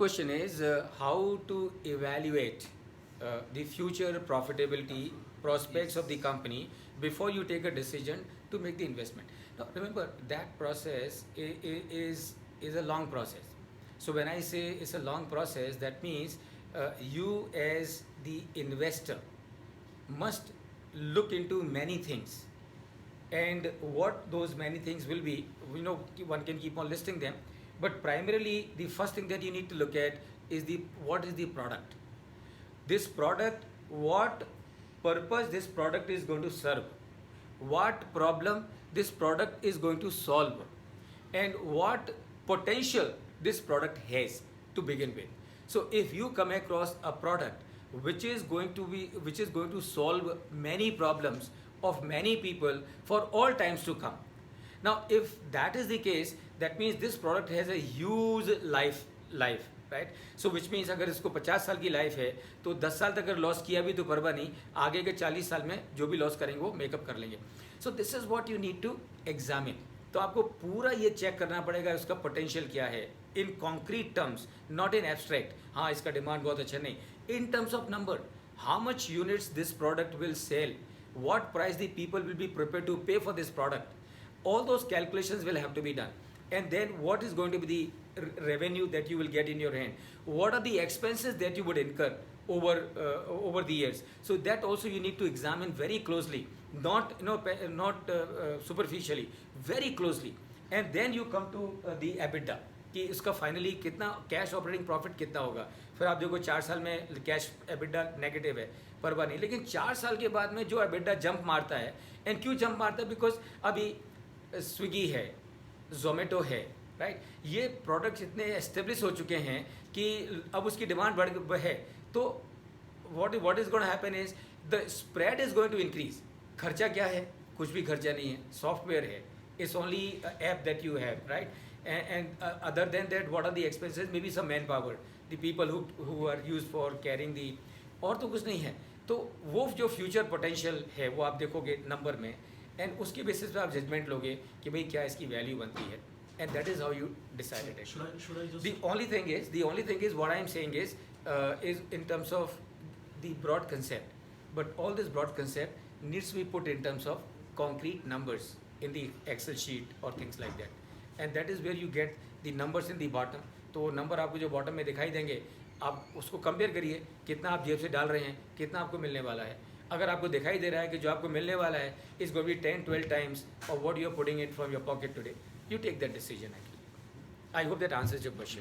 Question is how to evaluate the future profitability prospects of the company before you take a decision to make the investment. Now, remember that process is a long process. So when I say it's a long process, that means you as the investor must look into many things, and what those many things will be, one can keep on listing them, but primarily the first thing that you need to look at is the what is the product. This product, what purpose this product is going to serve, what problem this product is going to solve, and what potential this product has to begin with. So if you come across a product which is going to solve many problems of many people for all times to come, now if that is the case, that means this product has a huge life, right? So which means अगर इसको 50 साल की life है तो 10 साल तक अगर loss किया भी तो परवाह नहीं, आगे के 40 साल में जो भी लॉस करेंगे वो मेकअप कर लेंगे. So this is what you need to examine. तो आपको पूरा ये चेक करना पड़ेगा उसका पोटेंशियल क्या है in concrete terms, not in abstract. हाँ, इसका डिमांड बहुत अच्छा नहीं, in terms of number, how much units this product will sell, what price the people will be prepared to pay for this product. All those calculations will have to be done. And then what is going to be the revenue that you will get in your hand, what are the expenses that you would incur over the years. So that also you need to examine very closely, not superficially, very closely. And then you come to the EBITDA कि इसका finally कितना cash operating profit कितना होगा. फिर आप देखो 4 साल में कैश एबिडा नेगेटिव है, परवाह नहीं, लेकिन 4 साल के बाद में जो एबिडा जंप मारता है. एंड क्यों जंप मारता है? बिकॉज अभी स्विगी है, जोमेटो है, राइट, ये प्रोडक्ट्स इतने एस्टेब्लिश हो चुके हैं कि अब उसकी डिमांड बढ़ है. तो what is going to happen is the spread is going to increase. खर्चा क्या है? कुछ भी खर्चा नहीं है, सॉफ्टवेयर है, it's only app that you have, right. And other than that, what are the expenses? Maybe some manpower, the people who are used for carrying the, और तो कुछ नहीं है. तो वो जो फ्यूचर पोटेंशियल है वो आप देखोगे नंबर में, एंड उसके बेसिस पे आप जजमेंट लोगे कि भाई क्या इसकी वैल्यू बनती है, and that is how you decided it. The only thing is what I am saying is in terms of the broad concept, but all this broad concept needs to be put in terms of concrete numbers in the Excel sheet or things like that. And that is where you get the numbers in the bottom. तो number आपको जो bottom में दिखाई देंगे, आप उसको compare करिए कितना आप जेब से डाल रहे हैं, कितना आपको मिलने वाला है. अगर आपको दिखाई दे रहा है कि जो आपको मिलने वाला है is going to be 10-12 times of what you are putting in from your pocket today, you take that decision. Actually I hope that answers your question.